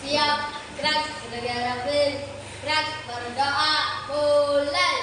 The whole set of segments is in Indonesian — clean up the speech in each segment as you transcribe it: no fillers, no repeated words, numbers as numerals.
Siap, gerak, sudah rapid, gerak, berdoa, mulai.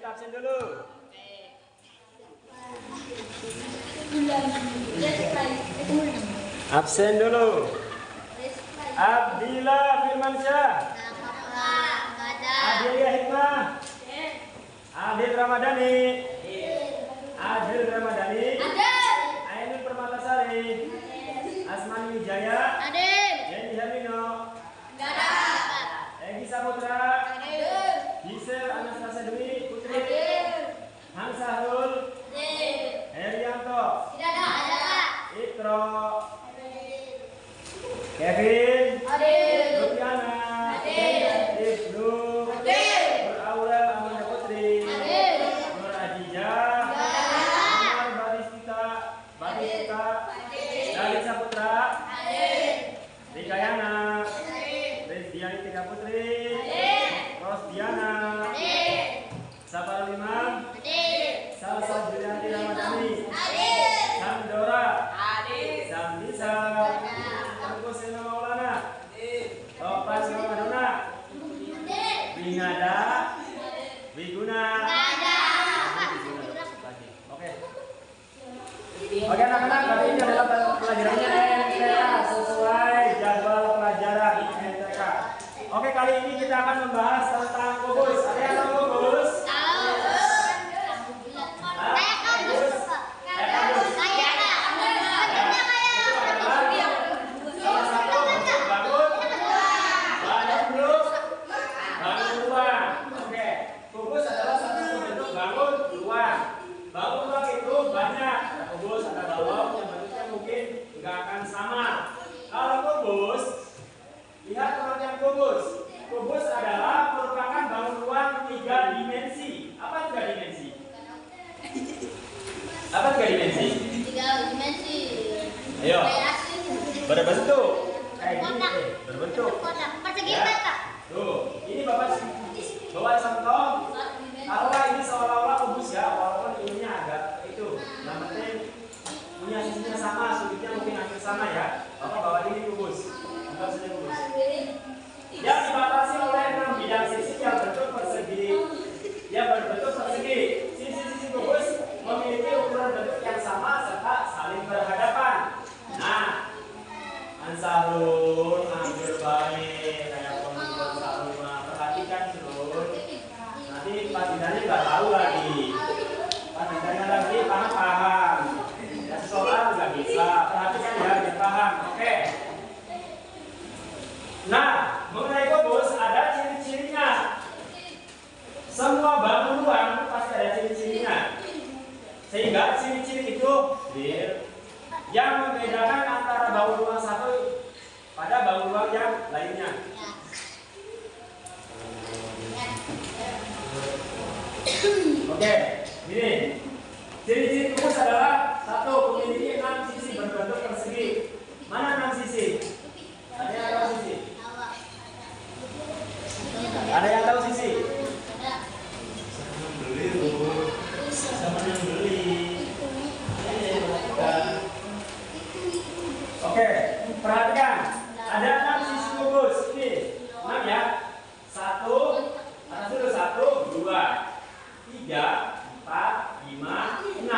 Absen dulu. Absen dulu. Abdillah Firmansyah. Adelia Hikmah. Adil Ramadhani. Adil Ramadhani. Ainul Permatasari. Asmani Wijaya. Yendi Hamino. Egi Saputra. Gisel Anastasia Dwi Putri. Hamsahul. Herianto. Itro. Kevin. Rupiana. Ibnu. Nur Aurel Amanda Putri. Nur Adijah. Umar Batista. Dalit Saputra. Rikayana. Rizdiani Tika Putri. Rosdiana. Sabar Imam. Salsa Julianti Ramadhani. Sandora. Samdisa. Tengku Sena Maulana. Topan Ramadona. Winada. Wiguna. Oke anak-anak, kali ini adalah pelajarannya NTK sesuai jadwal pelajaran NTK. Oke, kali ini kita akan membahas tentang kubus. Ada yang tahu kubus? Lihat pengertian kubus. Kubus adalah ini Bapak bawa contoh. Taruhlah ini seolah-olah kubus ya, walaupun ininya agak itu. Yang penting punya sisinya sama, sudutnya mungkin hampir sama ya. Bapak bawa ini kubus, anggap saja kubus. Yang dibatasi oleh 6 bidang sisi yang berbentuk persegi. Sisi-sisi kubus memiliki ukuran bentuk yang sama serta saling berhadapan. Nah, Ansarul ambil baik kayak pemimpin Ansarul, perhatikan Surul. Nanti Pak Dindanya nggak tahu lagi. Pak Dindanya lagi paham. Ya sekolah nggak bisa. Perhatikan ya, biar paham. Oke. Nah, mengenai kubus ada ciri-cirinya. Semua bangun ruang pasti ada ciri-cirinya. Sehingga ciri-ciri itu yang membedakan antara bangun ruang satu pada bangun ruang yang lainnya. Oke, ini ciri-ciri kubus adalah satu, memiliki 6 sisi berbentuk persegi. Mana 6 sisi? Ada yang tahu sisi? Ada yang tahu sisi? Sama yang beli. Oke, perhatikan. Ada 6 sisi kubus. Ini 6 ya. 1, atas dulu 1, 2, 3, 4, 5, 6.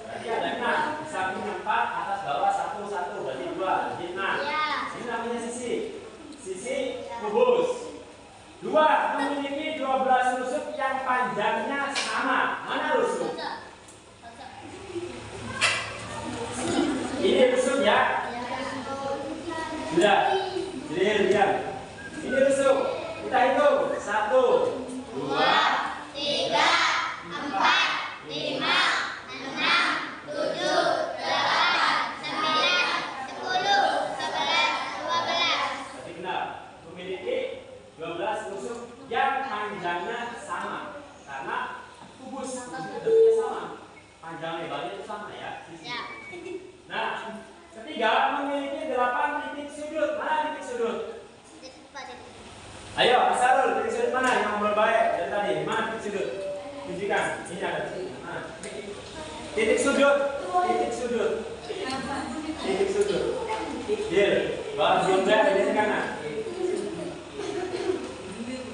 Berarti ada 6. Di sampingnya 4, atas bawah 1, 1. Berarti 2, berarti 6. Ini namanya sisi. Sisi kubus. 2, memiliki 12 rusuk yang panjangnya sama. Mana rusuk? Ini rusuk ya. Sudah. Jadi lihat. Ini rusuk. Kita hitung. 1, 2, 3, 4, 5, 6, 7, 8, 9, 10, 11, 12. Berarti benar. Memiliki 12 rusuk yang panjangnya sama. Karena kubus bentuknya sama. Panjang lebarnya itu sama ya. Sisi. Nah, ketiga, memiliki 8 titik sudut. Mana titik sudut? Ayo, Asarul, titik sudut mana yang berbaik dari tadi? Mana titik sudut? Tunjukkan. Ini ada titik. Nah. Titik sudut. Titik sudut. Titik sudut. Deal. Baru belum lihat di kanan.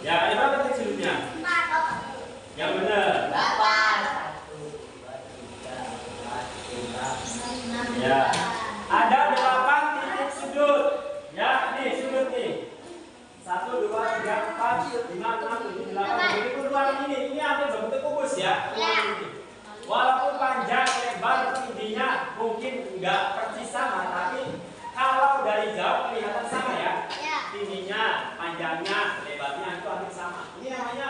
Ya, ada berapa titik sudutnya? Yang benar. 8. Ya. Ada 8 titik sudut. Ya, nih sudut nih. 1, 2, 3, 4, 5, 6, 7, 8. Jadi ruang ini hampir berbentuk kubus ya. Walaupun panjang, lebar, tingginya mungkin nggak persis sama, tapi kalau dari jauh kelihatan sama ya. Tingginya, panjangnya, lebarnya itu hampir sama. Ini namanya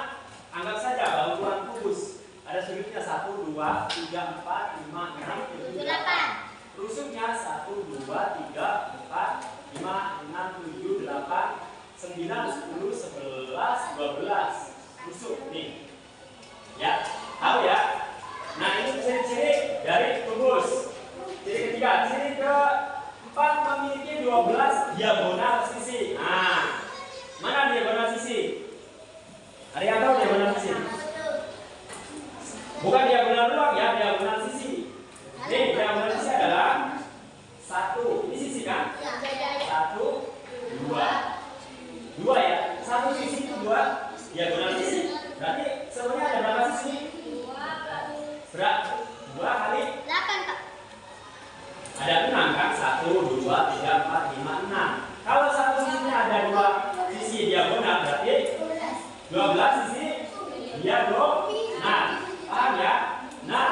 anggap saja bangunan kubus. Ada sudutnya 1, 2, 3, 4, 5, 6, 7, 8. Rusuknya 1, 2, 3, 4, 5, 6, 7, 8, 9, 10, 11, 12. Rusuk nih. Ya, tahu ya? Nah, ini ciri-ciri dari kubus. Ciri ketiga, ciri keempat, memiliki 12 diagonal sisi. Nah, mana diagonal sisi? Ada yang tahu diagonal sisi? Bukan diagonal ruang ya, diagonal sisi. Nih, diagonal sisi adalah 1. Ini sisi kan? 1, 2. 2 ya. 1 sisi itu 2 diagonal sisi. Berarti semuanya ada berapa sisi? 2 kali 8, Pak. ada 6 kan? 1, 2, 3, 4, 5, 6. Kalau satu sisinya ada 2 sisi diagonal, berarti 12 sisi diagonal. Nah, paham ya? Nah,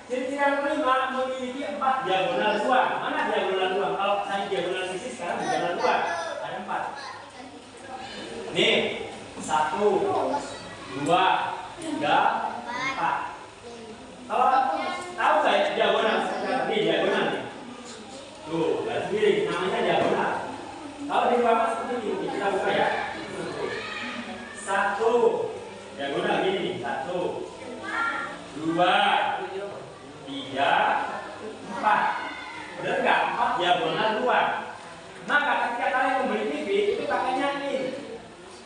ciri-ciri yang kelima, memiliki 4 diagonal ruang. Mana diagonal ruang? Kalau tadi diagonal sisi, sekarang diagonal ruang. Ada 4. Nih, 1, 2, 3, 4. Kalau tahu nggak ya diagonal? Ini diagonal nih. Tuh, garis miring, namanya diagonal. Kalau di ruangan seperti ini, kita buka ya. 1 diagonal gini, 1, 2, 3, 4. Benar nggak? 4 diagonal ruang. Maka ketika kalian membeli TV itu pakainya ini.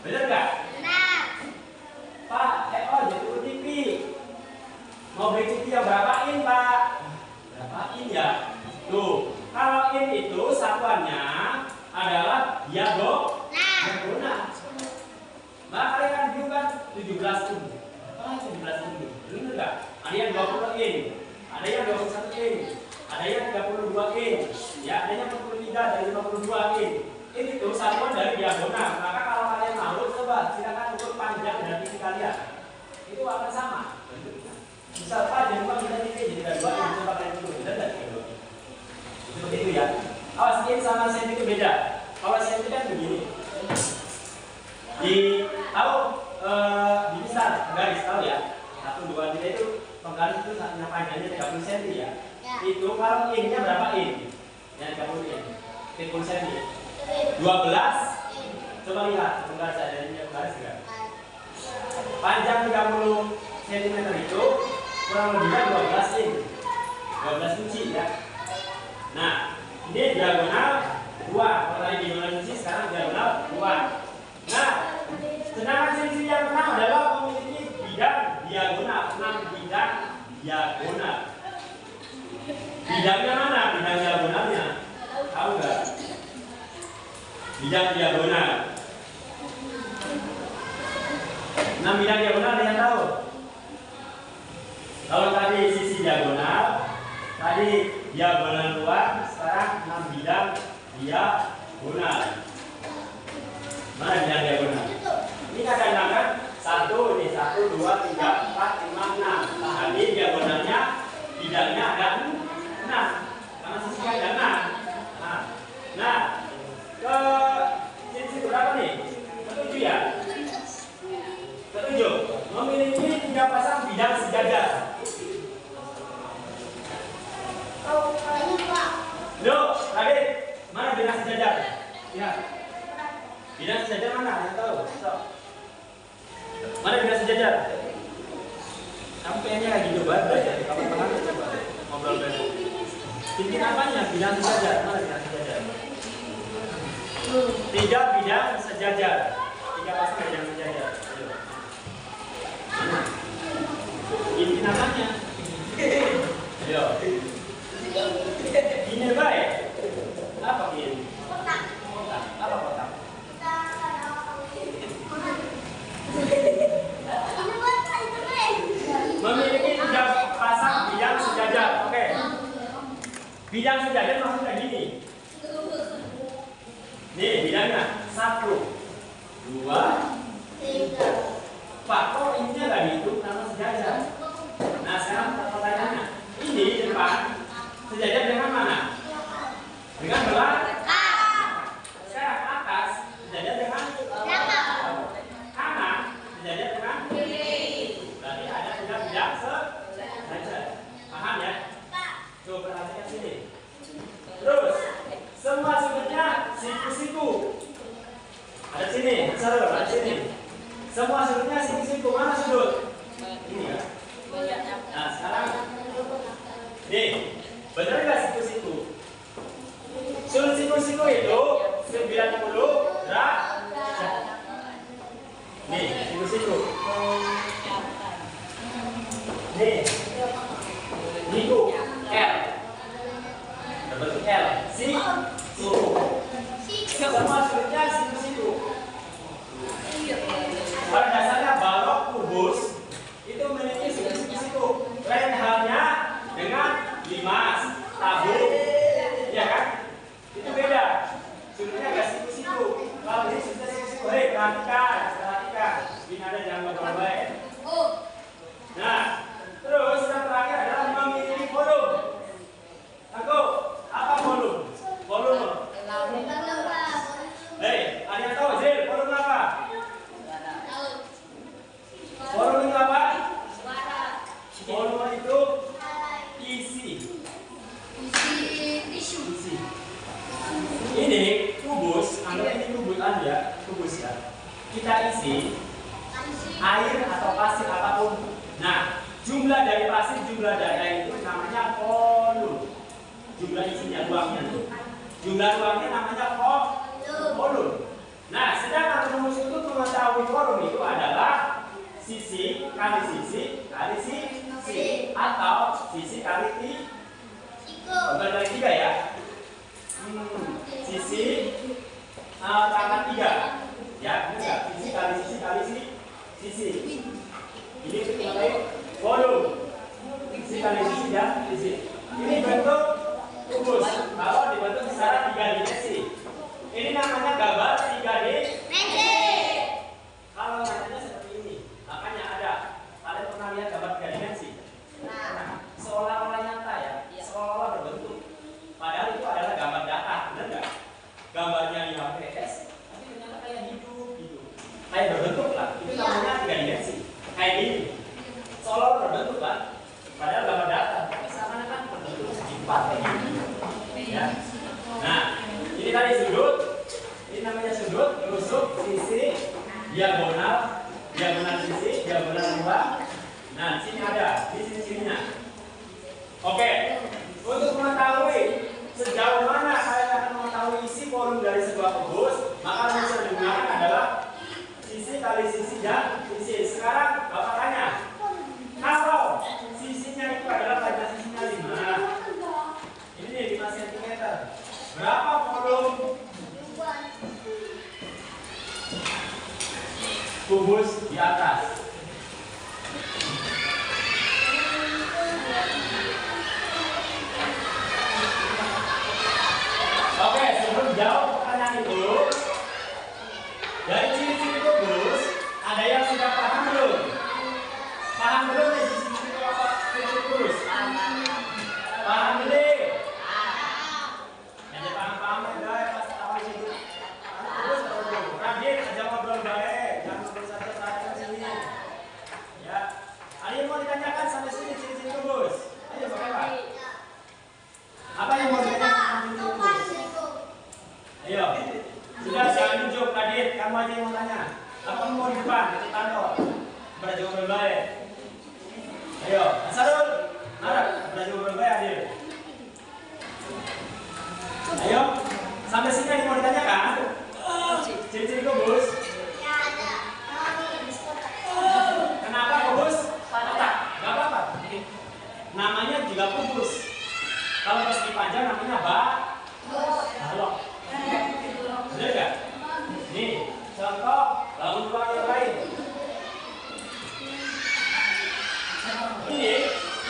Benar nggak? Benar. 17 ungu. 17 ungu. Benar enggak? Ada yang 20 in, ada yang 21 in, ada yang 32 in, ya, ada yang 43 dari 52 in. Ini tuh satuan dari diagonal. Maka kalau kalian mau, coba silakan ukur panjang dan tinggi kalian. Itu akan sama. Misal panjang kita tinggi jadi 2 in, coba kalian ukur. Benar enggak? Seperti itu ya. Awas in sama senti itu beda. Kalau senti kan begini. Di misal garis tahu ya. 1 2 3 itu penggaris itu panjangnya 30 cm ya. Itu kalau innya berapa in? Yang 30 in. 30 cm. 12. Coba lihat penggaris ada ini garis enggak? Panjang 30 cm itu kurang lebihnya 12 in. 12 inci ya. Nah, ini diagonal 2. Kalau tadi diagonal inci, sekarang diagonal 2. Nah, sedangkan sisi yang 6 adalah memiliki bidang diagonal. 6 bidang diagonal. Bidangnya mana? Bidang diagonalnya. Tahu nggak? Bidang diagonal. 6 bidang diagonal ada yang tahu? Kalau tadi sisi diagonal, tadi diagonal luar, sekarang 6 bidang diagonal. Mana bidang diagonal? Ini kadang-kadang kan 1, ini 1, 2, 3, 4, 5, 6. Nah, tadi diagonalnya bidangnya ada 6. Karena sisinya ada 6. Nah, ke sisi berapa nih? Ke-7 ya? Ke-7. Memiliki 3 pasang bidang sejajar. Loh, tadi mana bidang sejajar? Ya. Bidang sejajar mana? Yang tahu? Stop. Mana bidang sejajar? Kamu kayaknya lagi coba belajar di kapan-kapan coba ngobrol belajar. Bikin apanya? Bidang sejajar. Mana bidang sejajar? 3 bidang sejajar. 3 pasang bidang sejajar. Mana? Bikin apanya? Ayo. Ini baik. Apa ini? Kotak. Apa kotak? Memiliki 3 pasang bidang sejajar. Oke. Bidang sejajar maksudnya gini. Nih bidangnya 1, 2, 3. Pak, kok ininya nggak dihitung nama sejajar? Nah sekarang pertanyaannya, ini di depan sejajar dengan mana? Dengan belakang. Sekarang atas sejajar dengan kanan, sejajar dengan kiri. Berarti ada 3 bidang sejajar. Paham ya? Coba perhatikan sini. Terus semua sudutnya siku-siku. Ada sini, seru, ada sini. Semua sudutnya siku-siku. Mana sudut? Ini ya. Nah sekarang, nih, benar nggak siku-siku? Sudut siku-siku itu 90 derajat. Nih, siku-siku. Nih, siku L. Berbentuk L. Siku. Semua sudutnya siku-siku. Pada dasarnya balok kubus itu memiliki siku-siku. Lain halnya dengan limas, tabung, ya kan? Itu beda. Sudutnya agak siku-siku. Kalau ini sudutnya siku-siku, hei perhatikan. Ini ada jangan berbaik. Nah, terus yang terakhir adalah memiliki volume. Aku, apa volume? Volume. Hei, ada yang tahu Zil? Volume apa? Volume itu apa? Volume itu isi. Ini kubus, anggap ini kubus Anda, kubus ya. Kita isi air atau pasir apapun. Nah, jumlah dari pasir, jumlah dari air itu namanya volume. Jumlah isinya, ruangnya tuh. Jumlah ruangnya namanya volume. Nah, sedangkan rumus untuk mengetahui volume itu adalah sisi kali sisi kali sisi atau sisi kali bukan kali 3 ya. Sisi pangkat 3 ya, enggak, sisi kali sisi kali sisi. Ini namanya volume. Sisi kali sisi dan sisi. Ini bentuk kubus. Kalau dibentuk secara 3 dimensi. Ini namanya gambar 3 dimensi. Kalau namanya seperti ini, makanya ada. Kalian pernah lihat gambar 3 dimensi? Nah, seolah-olah nyata ya, seolah-olah berbentuk. Padahal itu adalah gambar data, benar nggak? Gambarnya di HPS, tapi ternyata kayak hidup gitu. Kayak berbentuk lah, itu namanya 3 dimensi. Kayak gini, seolah-olah berbentuk kan? Padahal gambar data, tapi seakan kan berbentuk sifat kayak gini. Ya. Nah, ini tadi sudut, ini namanya sudut, rusuk, sisi, diagonal, diagonal sisi, diagonal 2. Nah, sini ada, di sini-sininya. Oke, untuk mengetahui sejauh mana kalian akan mengetahui isi volume dari sebuah kubus, maka yang bisa digunakan adalah sisi kali sisi dan sisi. Sekarang Bapak tanya, kalau sisinya itu adalah panjang sisinya 5, ini nih 5 cm, berapa volume kubus di atas? Oke, sebelum jawab pertanyaan itu, dari ciri-ciri kubus, ada yang sudah paham belum? Paham belum nih ciri-ciri kubus? Paham belum? Yang paham-paham guys, pas tahu itu. Kubus belum? Rajin aja ngobrol baik, jangan ngobrol saja tanya sini. Ya, ada yang mau ditanyakan sampai sini ciri-ciri kubus? Ayo Bapak. Apa yang mau ditanyakan? Ayo, sudah jangan nunjuk Radit, kamu aja yang mau tanya. Apa kamu mau di depan, nanti kantor. Belajar berbaik. Ayo, Asarul, harap belajar berbaik Adil. Ayo, sampai sini yang mau ditanyakan? Ciri-ciri kubus? Ya ada. Kenapa kubus? Kotak, gak apa-apa. Namanya juga kubus. Kalau persegi panjang namanya balok. Benar nggak? Nih, contoh bangun ruang yang lain. Ini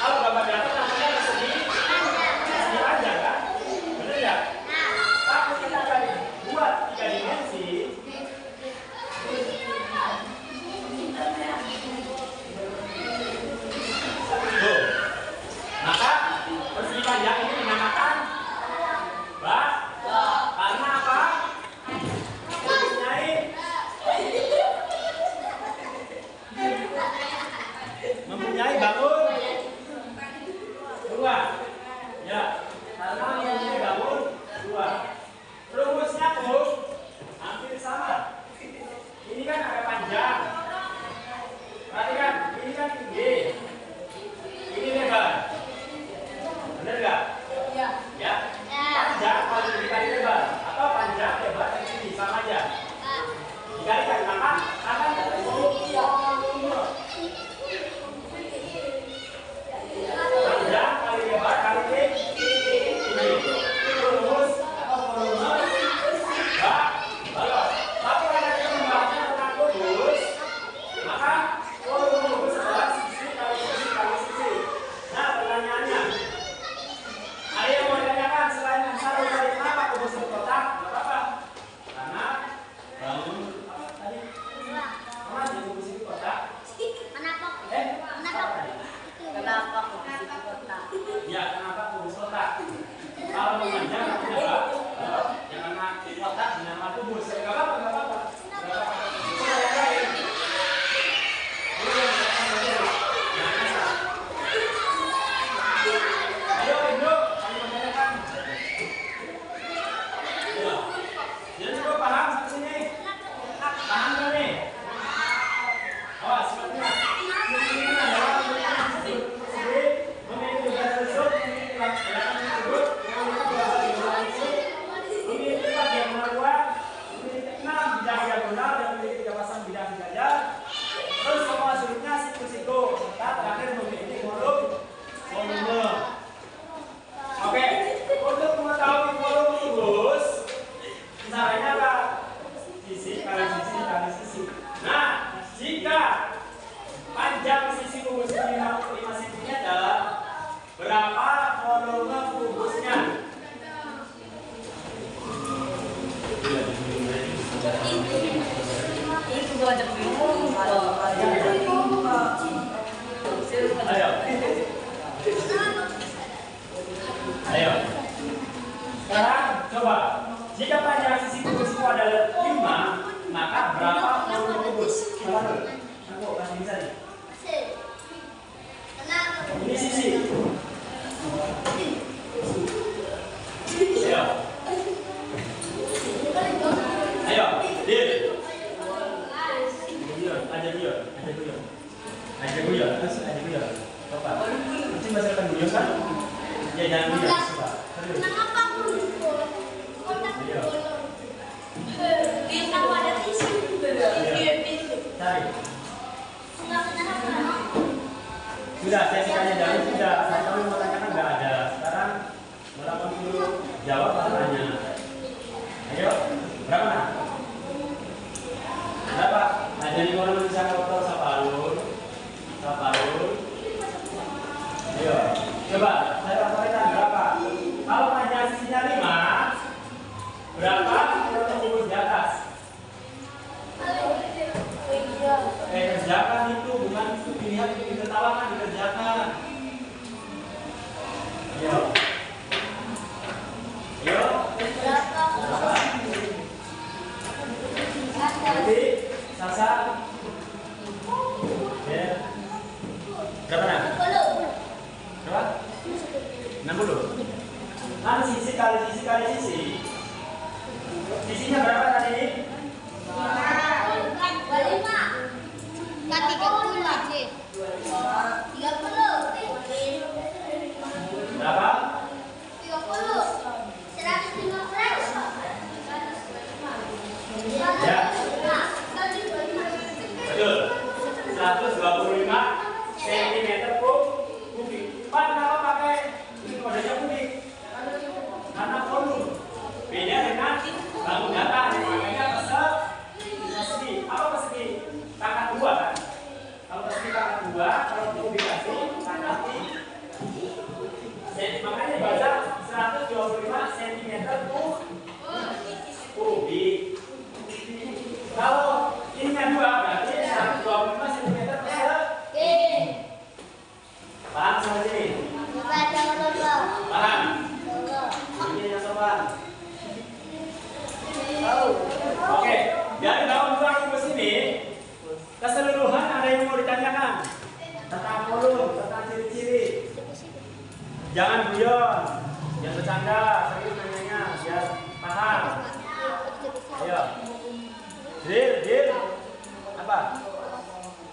kalau gambar data namanya persegi panjang kan? Benar nggak? Tapi kita akan buat 3 dimensi. Tuh. Maka persegi panjang ini dinamakan karena apa? Mempunyai bangun 2. Ya, karena mempunyai bangun 2. Rumusnya tuh hampir sama. Ini kan ada panjang. Perhatikan, ini kan tinggi. Ini lebar. Benar nggak? Ya. Panjang kalau dikali lebar atau panjang lebar yang tinggi sama aja. Dikalikan maka akan ada volume. kubus 55 cm berapa volume kubusnya? Ayo. Ayo. Sekarang coba. Jika panjang sisi kubus itu adalah 5, maka berapa volume kubus? Aku kasih bisa nih. Ini sisi. Ayo. Ayo, Dir. Aja guyon. Coba. Nanti masih akan guyon kan? Ya jangan guyon, coba. Serius. Cari. Sudah, saya tanya jawab sudah. Saya tahu mau tanyakan nggak ada. Sekarang berapa dulu jawab pertanyaan. Ayo, berapa nak? Berapa? Nah, jadi orang bisa kotor sapalun. Ayo, coba saya sampaikan berapa? Kalau panjang sisinya 5, berapa volume kubus di atas? Kerjakan itu, bukan itu dilihat, itu ditertawakan, dikerjakan. Ayo. Jadi, Sasa. Ya. Berapa nak? Berapa? 60. Nah, sisi kali sisi. Sisinya berapa tadi? 30. Berapa? 30. Ya. Betul. 125 cm kubik. Pak, kenapa pakai ini kodenya kubik? Karena volume. Beda dengan bangun datar. Makanya persegi. Apa persegi? Pangkat 2 kan? Kalau persegi pangkat 2, kalau kubikasi pangkat 3. Makanya dibaca 125 cm kubik. Kalau ininya 2 berarti 125 cm persegi. Paham sampai sini? Paham? Ini yang sopan. Tahu? Oke. Dari dalam ruang kubus ini keseluruhan ada yang mau ditanyakan tentang volume, tentang ciri-ciri. Jangan guyon, jangan bercanda, serius nanyanya biar paham. Ayo. Dir. Apa?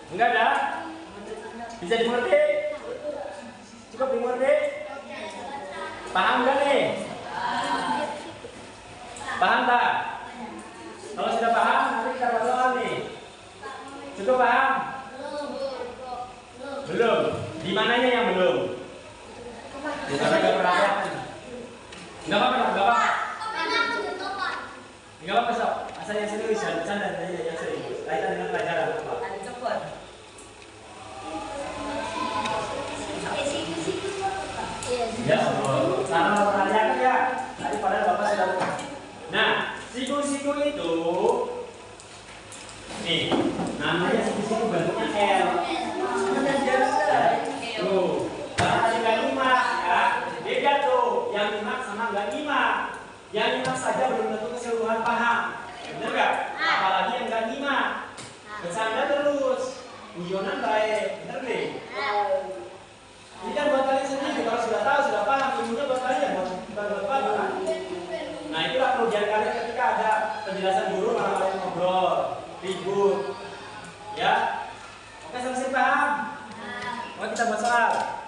Enggak ada? Bisa dimengerti? Cukup dimengerti? Paham enggak nih? Paham tak? Kalau sudah paham, nanti kita buat soal nih. Cukup paham? Belum. Di mananya yang belum? Karena nggak perhatian. Nggak apa-apa. Nggak apa-apa sok. Asal yang serius, jangan bercanda saja yang serius. Kaitan dengan pelajaran apa? Ya, sama perhatian ya. Tadi padahal Bapak sudah lupa. Nah, siku-siku itu nih, namanya siku-siku bentuknya L. Tuh, karena tadi nggak nyimak ya. Beda tuh, yang nyimak sama nggak nyimak. Yang nyimak saja belum tentu keseluruhan paham. Bener nggak? Apalagi yang nggak nyimak. Bercanda terus, guyonan baik, bener nih. Ini kan buat kalian sendiri, kalau sudah tahu, sudah paham, ilmunya buat kalian, bukan buat Bapak kan? Nah itulah kerugian kalian ketika ada penjelasan guru malah kalian ngobrol, ribut. Ya? Oke, sampai paham? Mau kita buat soal?